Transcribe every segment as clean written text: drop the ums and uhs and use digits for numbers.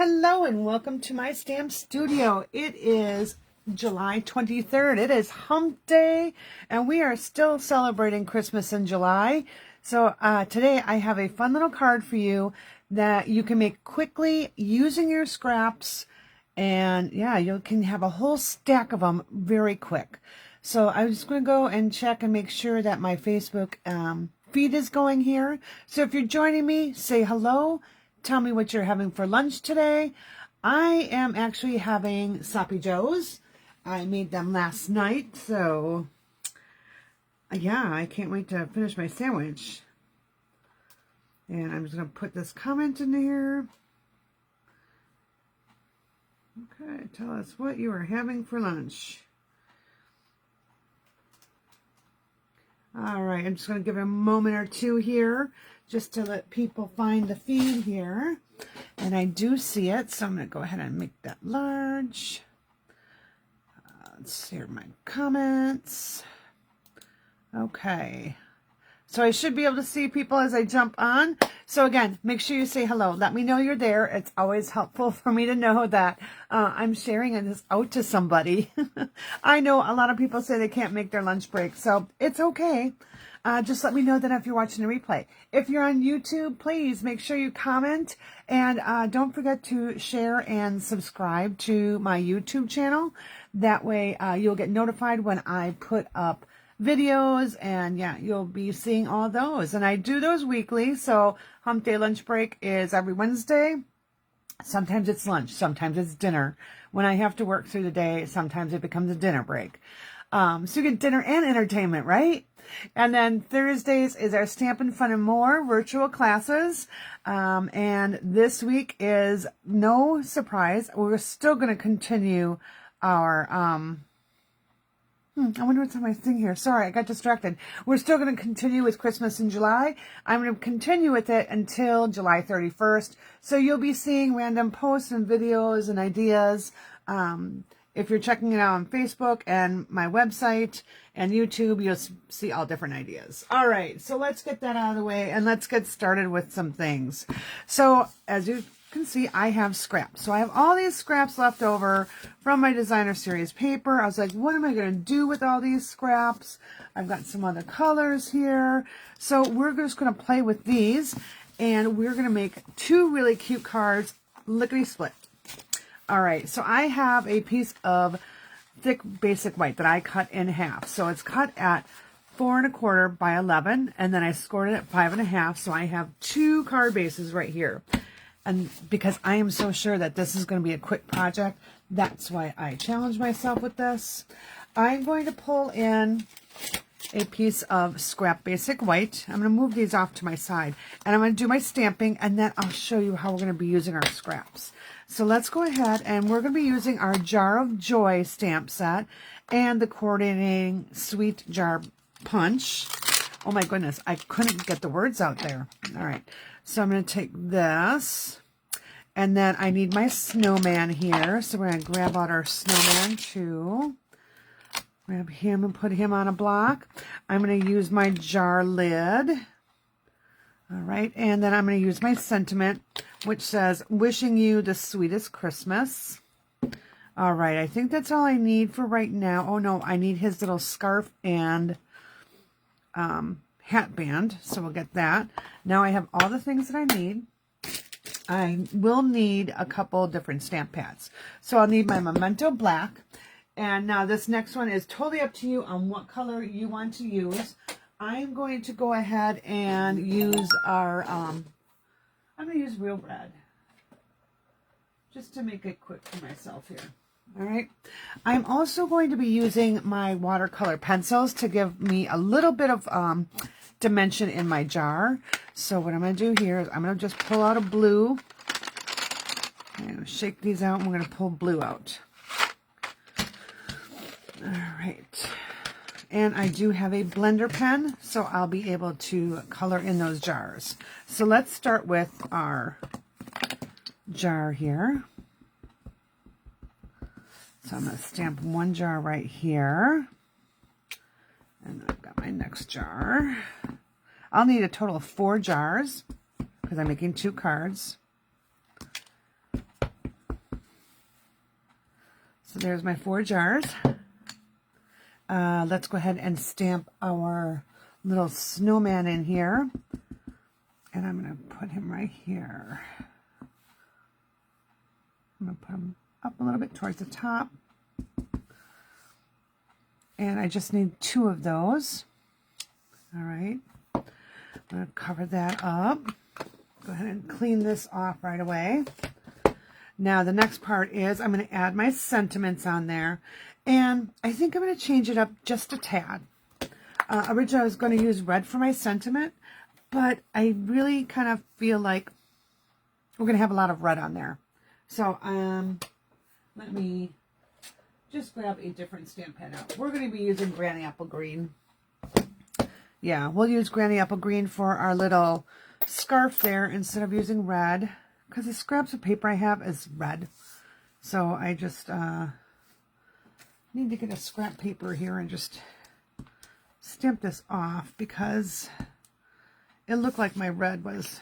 Hello and welcome to my stamp studio. It is July 23rd. It is Hump Day and we are still celebrating Christmas in July. So today I have a fun little card for you that you can make quickly using your scraps. And yeah, you can have a whole stack of them very quick. So I'm just going to go and check and make sure that my Facebook feed is going here. So if you're joining me, say hello. Tell me what you're having for lunch today. I am actually having Sloppy Joes. I made them last night, so yeah, I can't wait to finish my sandwich. And I'm just going to put this comment in here. Okay, tell us what you are having for lunch. All right, I'm just going to give it a moment or two here just to let people find the feed here. And I do see it, so I'm going to go ahead and make that large. Let's hear my comments. Okay. So I should be able to see people as I jump on. So again, make sure you say hello. Let me know you're there. It's always helpful for me to know that I'm sharing this out to somebody. I know a lot of people say they can't make their lunch break, so it's okay. Just let me know that if you're watching the replay. If you're on YouTube, please make sure you comment. And don't forget to share and subscribe to my YouTube channel. That way you'll get notified when I put up videos, and yeah, you'll be seeing all those. And I do those weekly, so Hump Day lunch break is every Wednesday. Sometimes it's lunch, sometimes it's dinner. When I have to work through the day, sometimes it becomes a dinner break. So you get dinner and entertainment, right? And then Thursdays is our Stampin' Fun and More virtual classes. And this week is no surprise. We're still going to continue our, I wonder what's on my thing here. Sorry, I got distracted. We're still going to continue with Christmas in July. I'm going to continue with it until July 31st. So you'll be seeing random posts and videos and ideas. If you're checking it out on Facebook and my website and YouTube, you'll see all different ideas. All right, so let's get that out of the way and let's get started with some things. So as you can see, I have scraps. So I have all these scraps left over from my designer series paper. I was like, what am I going to do with all these scraps? I've got some other colors here. So we're just going to play with these and we're going to make two really cute cards, lickety split. All right, so I have a piece of thick basic white that I cut in half. So it's cut at 4 1/4 by 11, and then I scored it at 5 1/2. So I have two card bases right here. And because I am so sure that this is going to be a quick project, that's why I challenge myself with this. I'm going to pull in a piece of scrap basic white. I'm going to move these off to my side, and I'm going to do my stamping, and then I'll show you how we're going to be using our scraps. So let's go ahead, and we're going to be using our Jar of Joy stamp set and the coordinating sweet jar punch. Oh my goodness, I couldn't get the words out there. All right, so I'm going to take this, and then I need my snowman here. So we're going to grab out our snowman too. Grab him and put him on a block. I'm going to use my jar lid. All right, and then I'm going to use my sentiment, which says, wishing you the sweetest Christmas. All right, I think that's all I need for right now. Oh, no, I need his little scarf and hat band, so we'll get that. Now I have all the things that I need. I will need a couple different stamp pads. So I'll need my Memento Black. And now this next one is totally up to you on what color you want to use. I'm going to go ahead and use our, I'm going to use Real Red, just to make it quick for myself here. All right. I'm also going to be using my watercolor pencils to give me a little bit of dimension in my jar. So what I'm going to do here is I'm going to just pull out a blue. I'm going to shake these out, and we're going to pull blue out. All right. And I do have a blender pen, so I'll be able to color in those jars. So let's start with our jar here. So I'm going to stamp one jar right here. And I've got my next jar. I'll need a total of 4 jars because I'm making 2 cards. So there's my 4 jars. Let's go ahead and stamp our little snowman in here. And I'm going to put him right here. I'm going to put him up a little bit towards the top. And I just need 2 of those. All right. I'm going to cover that up. Go ahead and clean this off right away. Now the next part is I'm going to add my sentiments on there. And I think I'm going to change it up just a tad. Originally I was going to use red for my sentiment, but I really kind of feel like we're going to have a lot of red on there. So let me just grab a different stamp pen out. We're going to be using Granny Apple Green. Yeah, we'll use Granny Apple Green for our little scarf there instead of using red, because the scraps of paper I have is red. So I just need to get a scrap paper here and just stamp this off, because it looked like my red was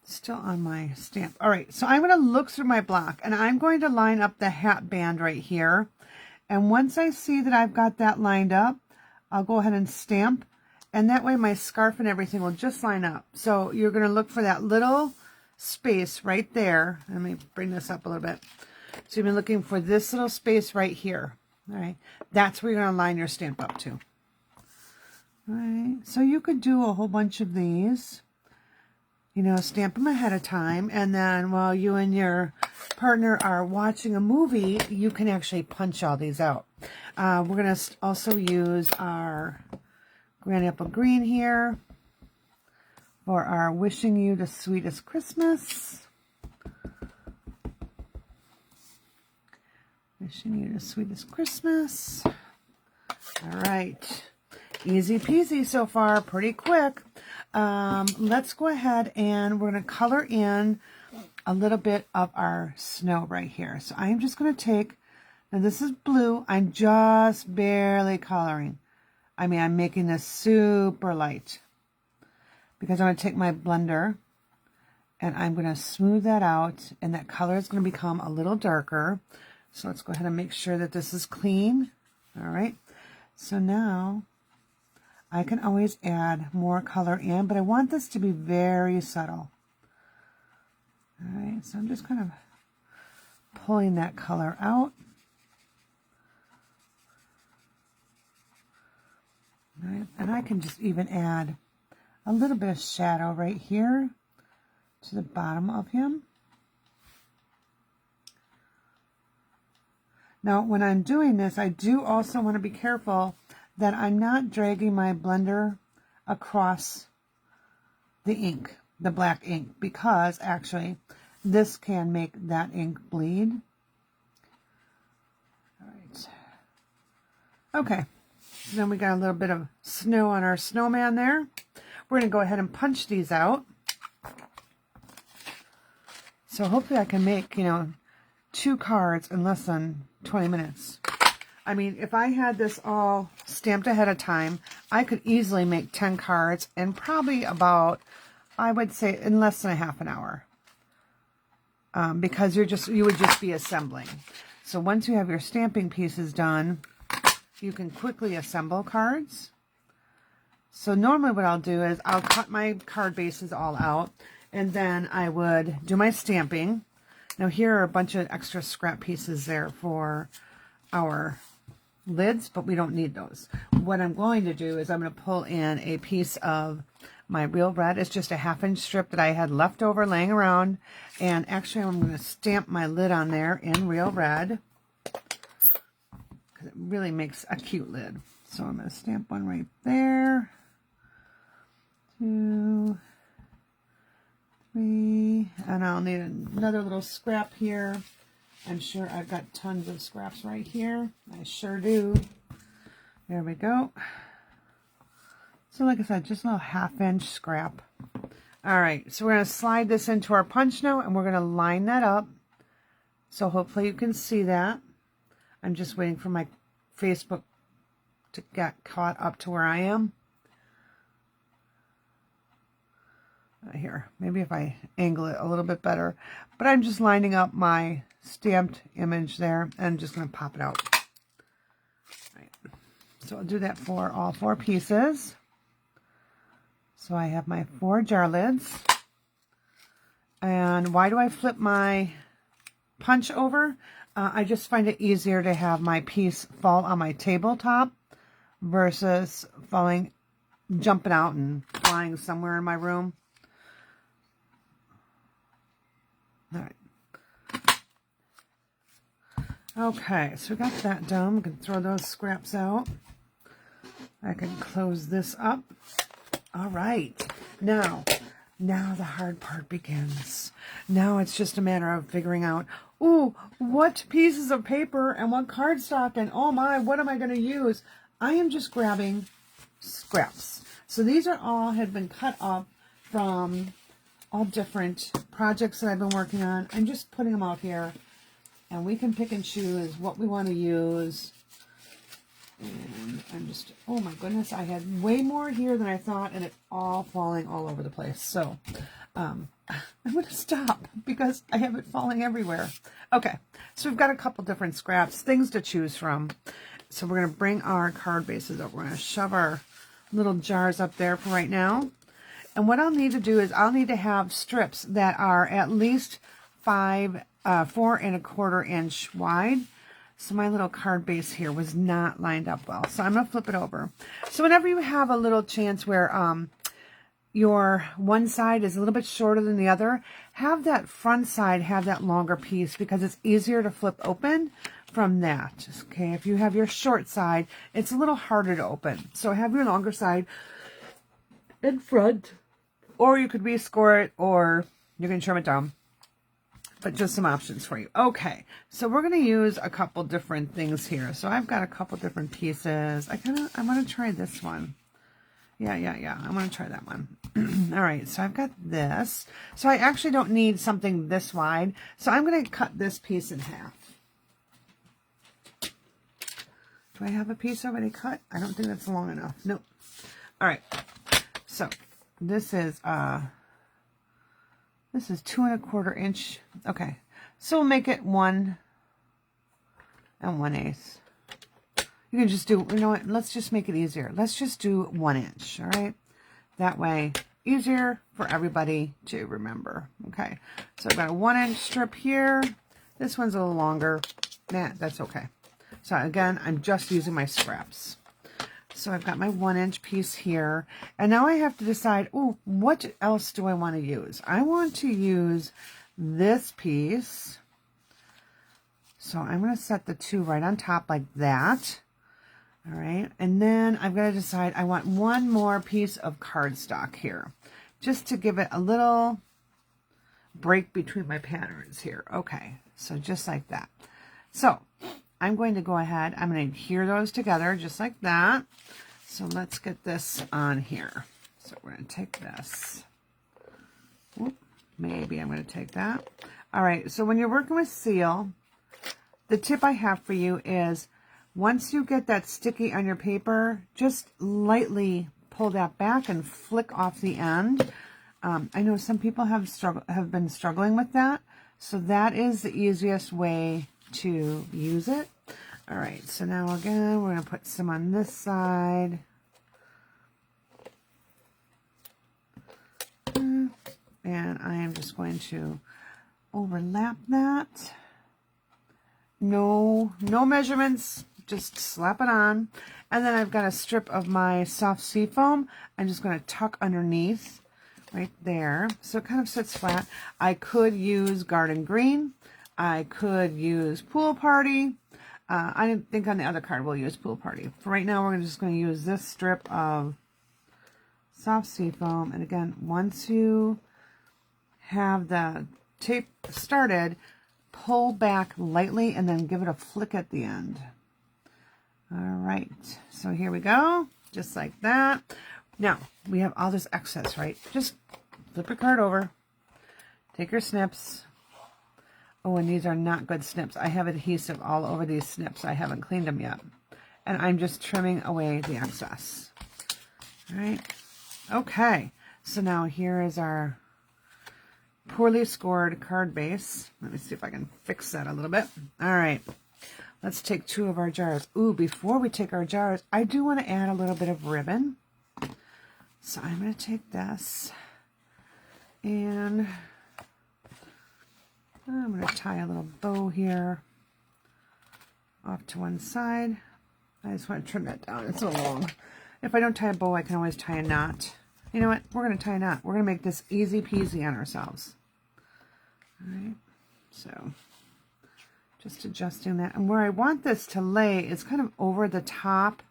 still on my stamp. All right, so I'm going to look through my block and I'm going to line up the hat band right here. And once I see that I've got that lined up, I'll go ahead and stamp. And that way my scarf and everything will just line up. So you're going to look for that little space right there. Let me bring this up a little bit. So you've been looking for this little space right here. All right, that's where you're going to line your stamp up to. All right, so you could do a whole bunch of these. You know, stamp them ahead of time, and then while you and your partner are watching a movie, you can actually punch all these out. We're going to also use our Granny Apple Green here for our Wishing You the Sweetest Christmas. Wishing you the sweetest Christmas. All right. Easy peasy so far, pretty quick. Let's go ahead and we're going to color in a little bit of our snow right here. So I'm just going to take, now this is blue, I'm just barely coloring. I mean, I'm making this super light because I'm going to take my blender and I'm going to smooth that out, and that color is going to become a little darker. So let's go ahead and make sure that this is clean. All right. So now I can always add more color in, but I want this to be very subtle. All right, so I'm just kind of pulling that color out. All right, and I can just even add a little bit of shadow right here to the bottom of him. Now, when I'm doing this, I do also want to be careful that I'm not dragging my blender across the ink, the black ink, because actually this can make that ink bleed. All right. Okay, so then we got a little bit of snow on our snowman there. We're going to go ahead and punch these out. So hopefully I can make, 2 cards in less than 20 minutes. I mean, if I had this all stamped ahead of time, I could easily make 10 cards in probably about, I would say, in less than a half an hour. Because you would just be assembling. So once you have your stamping pieces done, you can quickly assemble cards. So normally what I'll do is I'll cut my card bases all out, and then I would do my stamping. Now here are a bunch of extra scrap pieces there for our lids, but we don't need those. What I'm going to do is I'm going to pull in a piece of my real red. It's just a 1/2-inch strip that I had left over laying around, and actually I'm going to stamp my lid on there in real red because it really makes a cute lid. So I'm going to stamp one right there. 2, 3, and I'll need another little scrap here. I'm sure I've got tons of scraps right here. I sure do. There we go. So like I said, just a little 1/2-inch scrap. All right, so we're going to slide this into our punch now, and we're going to line that up. So hopefully you can see that. I'm just waiting for my Facebook to get caught up to where I am. Here, maybe if I angle it a little bit better. But I'm just lining up my stamped image there and just going to pop it out. Right. So I'll do that for all 4 pieces. So I have my 4 jar lids. And why do I flip my punch over? I just find it easier to have my piece fall on my tabletop versus jumping out and flying somewhere in my room. All right. Okay, so we got that done. We can throw those scraps out. I can close this up. All right. Now the hard part begins. Now it's just a matter of figuring out, ooh, what pieces of paper and what cardstock and oh my, what am I going to use? I am just grabbing scraps. So these are all had been cut up from all different projects that I've been working on. I'm just putting them out here, and we can pick and choose what we want to use. And I'm just, oh my goodness, I had way more here than I thought, and it's all falling all over the place. So I'm going to stop because I have it falling everywhere. Okay, so we've got a couple different scraps, things to choose from. So we're going to bring our card bases up. We're going to shove our little jars up there for right now. And what I'll need to do is I'll need to have strips that are at least 4 1/4 inch wide. So my little card base here was not lined up well. So I'm going to flip it over. So whenever you have a little chance where your one side is a little bit shorter than the other, have that front side have that longer piece because it's easier to flip open from that. Okay, if you have your short side, it's a little harder to open. So have your longer side in front, or you could rescore it, or you can trim it down. But just some options for you. Okay, so we're going to use a couple different things here. So I've got a couple different pieces. I want to try this one. Yeah. I want to try that one. All right, so I've got this. So I actually don't need something this wide. So I'm going to cut this piece in half. Do I have a piece already cut? I don't think that's long enough. Nope. All right, so this is 2 1/4 inch. Okay, so we'll make it 1 1/8. You can just do, you know what, let's just make it easier. Let's just do 1 inch, all right? That way, easier for everybody to remember, okay? So I've got a 1 inch strip here. This one's a little longer. Nah, that's okay. So again, I'm just using my scraps. So I've got my 1 inch piece here. And now I have to decide, oh, what else do I want to use? I want to use this piece. So I'm going to set the 2 right on top like that. All right. And then I've got to decide, I want one more piece of cardstock here, just to give it a little break between my patterns here. Okay. So just like that. So I'm going to go ahead, I'm going to adhere those together just like that. So let's get this on here. So we're going to take this. Whoop, maybe I'm going to take that. All right, so when you're working with seal, the tip I have for you is once you get that sticky on your paper, just lightly pull that back and flick off the end. I know some people have been struggling with that, so that is the easiest way to use it. All right, so now again, we're going to put some on this side. And I am just going to overlap that. No measurements, just slap it on. And then I've got a strip of my soft seafoam. I'm just going to tuck underneath right there. So it kind of sits flat. I could use garden green. I could use pool party. I didn't think on the other card we'll use pool party. For right now, we're just going to use this strip of soft seafoam. And again, once you have the tape started, pull back lightly and then give it a flick at the end. All right, so here we go, just like that. Now, we have all this excess, right? Just flip your card over, take your snips. Oh, and these are not good snips. I have adhesive all over these snips. I haven't cleaned them yet. And I'm just trimming away the excess. All right. Okay. So now here is our poorly scored card base. Let me see if I can fix that a little bit. All right, let's take 2 of our jars. Ooh, before we take our jars, I do want to add a little bit of ribbon. So I'm going to take this and I'm going to tie a little bow here off to one side. I just want to trim that down. It's so long. If I don't tie a bow, I can always tie a knot. You know what? We're going to tie a knot. We're going to make this easy peasy on ourselves. All right. So just adjusting that. And where I want this to lay is kind of over the top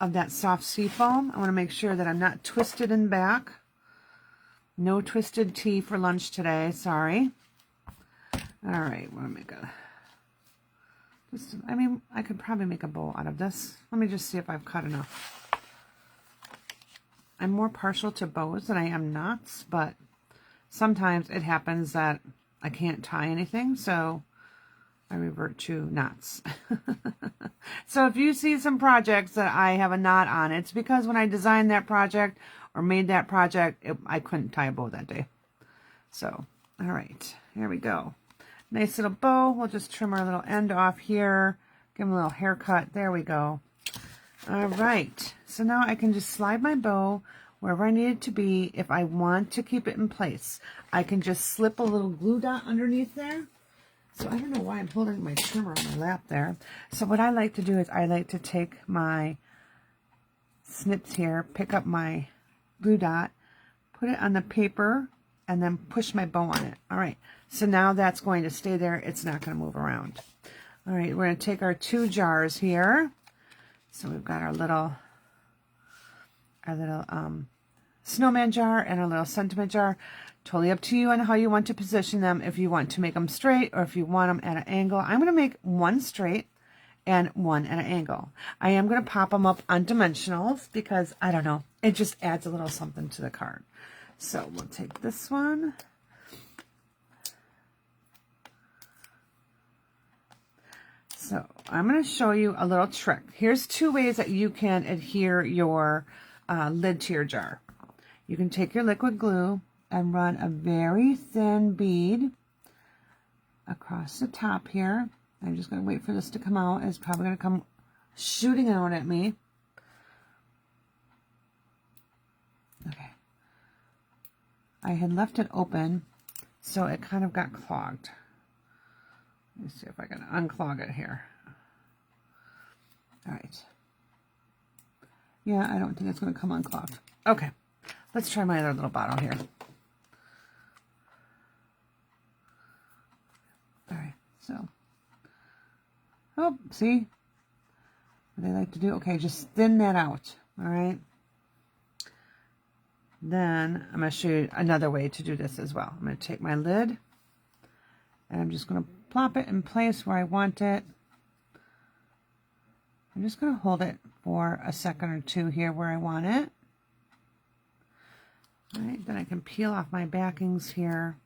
of that soft sea foam. I want to make sure that I'm not twisted in back. No twisted tea for lunch today. Sorry. All right. Want to make a... I mean, I could probably make a bow out of this. Let me just see if I've cut enough. I'm more partial to bows than I am knots, but sometimes it happens that I can't tie anything, so I revert to knots. So if you see some projects that I have a knot on, it's because when I designed that project or made that project, I couldn't tie a bow that day. So, all right, here we go. Nice little bow. We'll just trim our little end off here. Give them a little haircut. There we go. All right. So now I can just slide my bow wherever I need it to be. If I want to keep it in place, I can just slip a little glue dot underneath there. So I don't know why I'm holding my trimmer on my lap there. So what I like to do is I like to take my snips here, pick up my glue dot, put it on the paper, and then push my bow on it. All right, so now that's going to stay there. It's not going to move around. All right, we're going to take our 2 jars here. So we've got our little snowman jar and our little sentiment jar. Totally up to you on how you want to position them. If you want to make them straight or if you want them at an angle. I'm going to make 1 straight and 1 at an angle. I am going to pop them up on dimensionals because, I don't know, it just adds a little something to the card. So we'll take this one. So I'm going to show you a little trick. Here's 2 ways that you can adhere your lid to your jar. You can take your liquid glue and run a very thin bead across the top here. I'm just going to wait for this to come out. It's probably going to come shooting out at me. Okay. I had left it open, so it kind of got clogged. Let me see if I can unclog it here. All right. Yeah, I don't think it's going to come unclogged. Okay, let's try my other little bottle here. All right, so. Oh, see? What I like to do, okay, just thin that out, all right? Then I'm going to show you another way to do this as well. I'm going to take my lid, and I'm just going to plop it in place where I want it. I'm just going to hold it for a second or 2 here where I want it. All right, then I can peel off my backings here.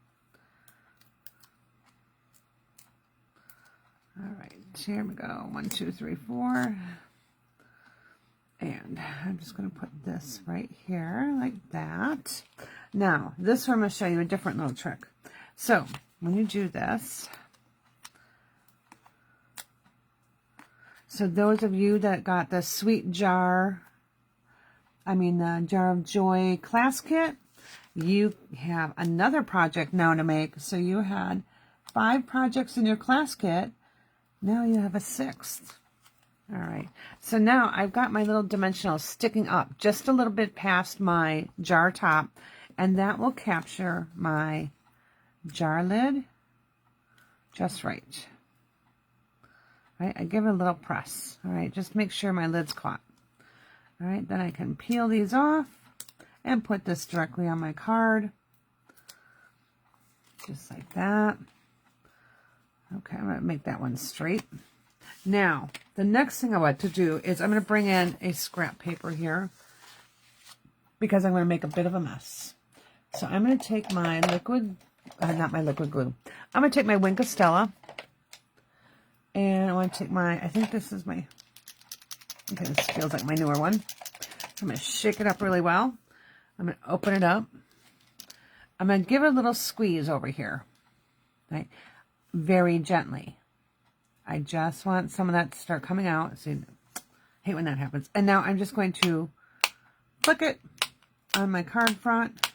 All right, here we go. 1, 2, 3, 4. And I'm just going to put this right here like that. Now, this one I'm going to show you a different little trick. So, when you do this, so those of you that got the Sweet Jar, the Jar of Joy class kit, you have another project now to make. So you had 5 projects in your class kit. Now you have a 6th. All right. So now I've got my little dimensional sticking up just a little bit past my jar top, and that will capture my jar lid just right. All right, I give it a little press. All right, just make sure my lid's caught. All right, then I can peel these off and put this directly on my card. Just like that. Okay, I'm going to make that one straight. Now, the next thing I want to do is I'm going to bring in a scrap paper here because I'm going to make a bit of a mess. So I'm going to take my liquid, not my liquid glue. I'm going to take my Wink of Stella. And I want to take my, I think this is my, okay, this feels like my newer one. I'm going to shake it up really well. I'm going to open it up. I'm going to give it a little squeeze over here, right? Very gently. I just want some of that to start coming out. See, I hate when that happens. And now I'm just going to flick it on my card front.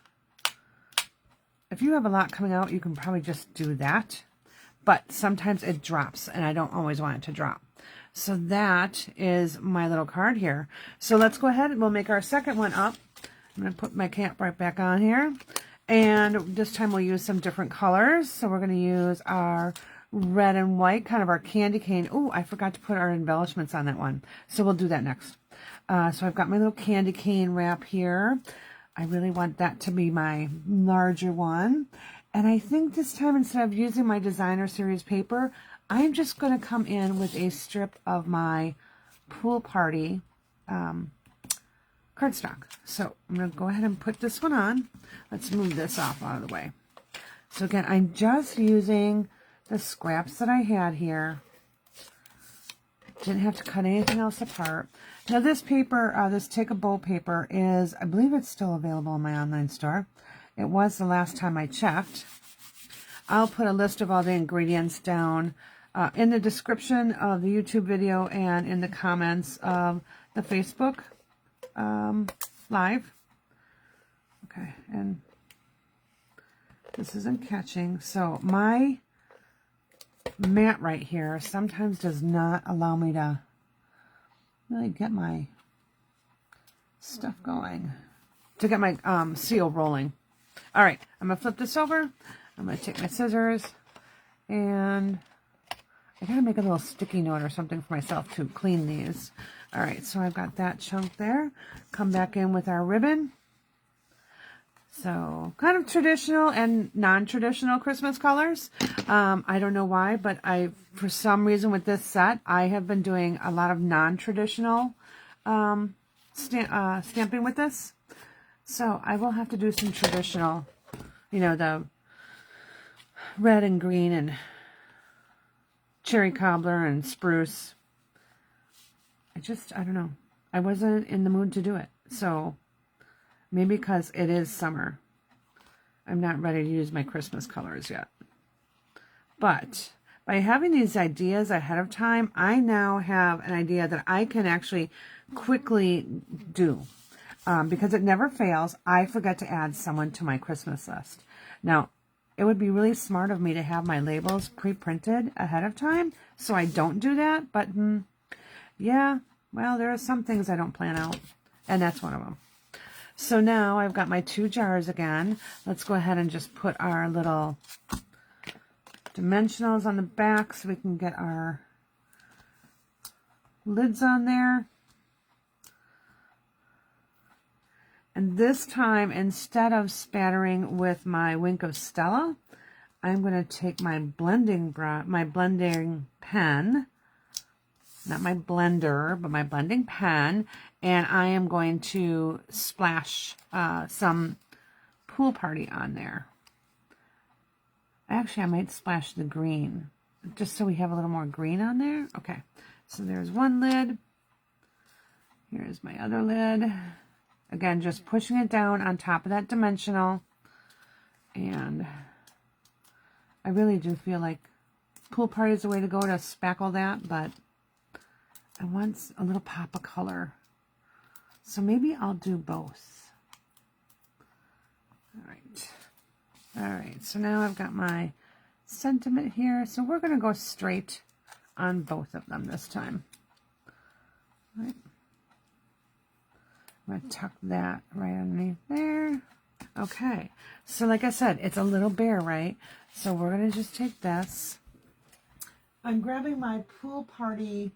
If you have a lot coming out, you can probably just do that. But sometimes it drops, and I don't always want it to drop. So that is my little card here. So let's go ahead and we'll make our second one up. I'm going to put my cap right back on here. And this time we'll use some different colors. So we're going to use our red and white, kind of our candy cane. Oh, I forgot to put our embellishments on that one. So we'll do that next. So I've got my little candy cane wrap here. I really want that to be my larger one. And I think this time, instead of using my designer series paper, I'm just going to come in with a strip of my pool party cardstock. So I'm going to go ahead and put this one on. Let's move this off out of the way. So again, I'm just using the scraps that I had here. Didn't have to cut anything else apart. Now this paper, this Take a Bow paper is, I believe it's still available in my online store. It was the last time I checked. I'll put a list of all the ingredients down in the description of the YouTube video and in the comments of the Facebook live. Okay, and this isn't catching. So my mat right here sometimes does not allow me to really get my stuff going, to get my seal rolling. All right, I'm going to flip this over. I'm going to take my scissors, and I got to make a little sticky note or something for myself to clean these. All right, so I've got that chunk there. Come back in with our ribbon. So kind of traditional and non-traditional Christmas colors. I don't know why, but for some reason with this set, I have been doing a lot of non-traditional stamping with this. So I will have to do some traditional, you know, the red and green and cherry cobbler and spruce. I don't know. I wasn't in the mood to do it. So maybe because it is summer, I'm not ready to use my Christmas colors yet. But by having these ideas ahead of time, I now have an idea that I can actually quickly do. Because it never fails, I forget to add someone to my Christmas list. Now, it would be really smart of me to have my labels pre-printed ahead of time, so I don't do that. But, yeah, well, there are some things I don't plan out, and that's one of them. So now I've got my 2 jars again. Let's go ahead and just put our little dimensionals on the back so we can get our lids on there. And this time, instead of spattering with my Wink of Stella, I'm going to take my blending pen, not my blender, but my blending pen, and I am going to splash some pool party on there. Actually, I might splash the green, just so we have a little more green on there. Okay, so there's one lid. Here's my other lid. Again, just pushing it down on top of that dimensional. And I really do feel like pool party is the way to go to spackle that, but I want a little pop of color. So maybe I'll do both. All right. All right, so now I've got my sentiment here. So we're going to go straight on both of them this time. All right. I'm going to tuck that right underneath there. Okay, so like I said, it's a little bare, right? So we're going to just take this. I'm grabbing my pool party.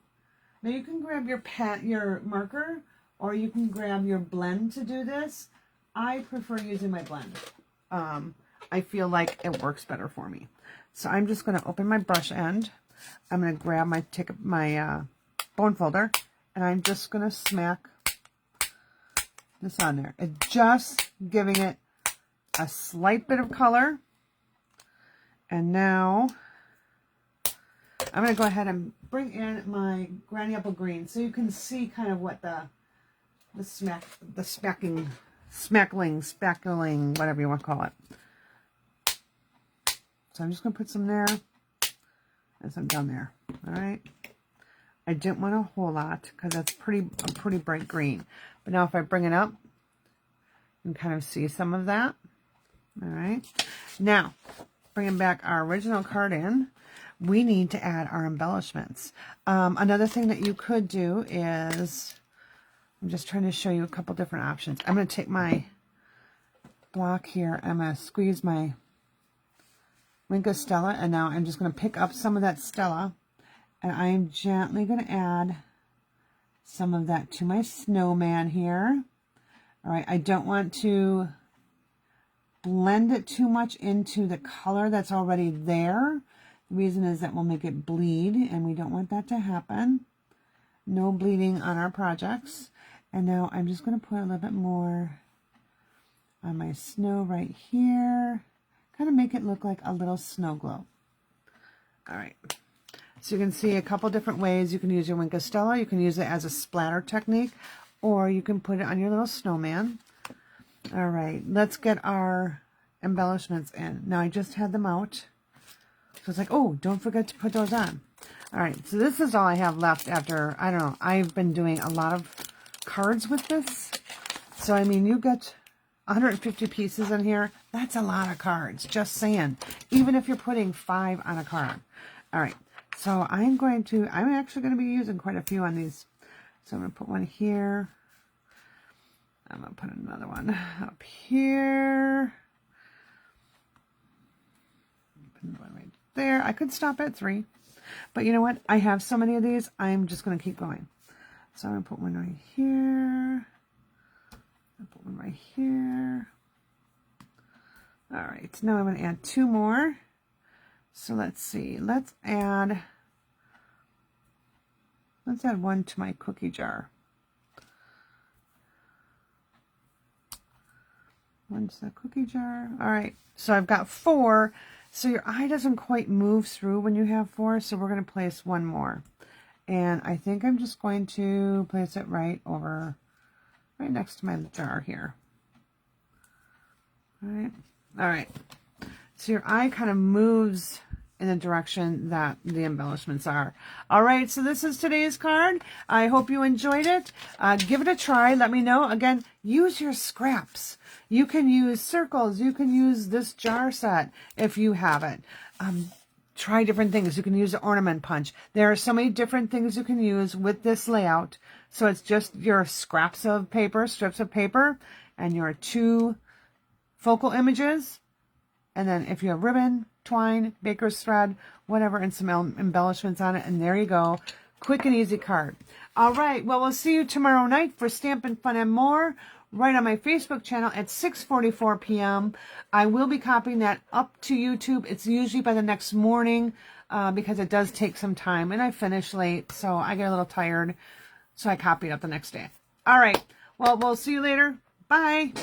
Now you can grab your marker, or you can grab your blend to do this. I prefer using my blend. I feel like it works better for me. So I'm just going to open my brush end. I'm going to grab my bone folder, and I'm just going to smack this on there. It's just giving it a slight bit of color. And now I'm going to go ahead and bring in my Granny Apple Green so you can see kind of what the smacking spackling, whatever you want to call it. So I'm just going to put some there and some down there. All right. I didn't want a whole lot because that's a pretty bright green. But now if I bring it up, you can kind of see some of that. All right. Now, bringing back our original card in, we need to add our embellishments. Another thing that you could do is, I'm just trying to show you a couple different options. I'm going to take my block here. I'm going to squeeze my Wink of Stella, and now I'm just going to pick up some of that Stella, and I am gently going to add some of that to my snowman here. All right, I don't want to blend it too much into the color that's already there. The reason is that we'll make it bleed, and we don't want that to happen. No bleeding on our projects. And now I'm just going to put a little bit more on my snow right here. Kind of make it look like a little snow globe. All right. So you can see a couple different ways you can use your Wink of Stella. You can use it as a splatter technique, or you can put it on your little snowman. All right. Let's get our embellishments in. Now I just had them out. So it's like, oh, don't forget to put those on. All right. So this is all I have left after, I don't know, I've been doing a lot of cards with this. So, I mean, you get 150 pieces in here. That's a lot of cards, just saying. Even if you're putting 5 on a card. All right, so I'm actually going to be using quite a few on these. So I'm going to put one here. I'm going to put another one up here. Put another one right there. I could stop at 3. But you know what? I have so many of these, I'm just going to keep going. So I'm going to put one right here. I'll put one right here. All right, now I'm going to add 2 more. So let's see. Let's add 1 to my cookie jar. 1 to the cookie jar. All right, so I've got 4. So your eye doesn't quite move through when you have 4, so we're going to place 1 more. And I think I'm just going to place it right next to my jar here. All right. So your eye kind of moves in the direction that the embellishments are. All right, so this is today's card. I hope you enjoyed it. Give it a try. Let me know. Again, use your scraps. You can use circles. You can use this jar set if you have it. Try different things. You can use the ornament punch. There are so many different things you can use with this layout. So it's just your strips of paper, and your 2 focal images. And then if you have ribbon, twine, baker's thread, whatever, and some embellishments on it. And there you go. Quick and easy card. All right. Well, we'll see you tomorrow night for Stampin' Fun and More, right on my Facebook channel at 6:44 p.m. I will be copying that up to YouTube. It's usually by the next morning because it does take some time. And I finish late, so I get a little tired. So I copy it up the next day. All right. Well, we'll see you later. Bye.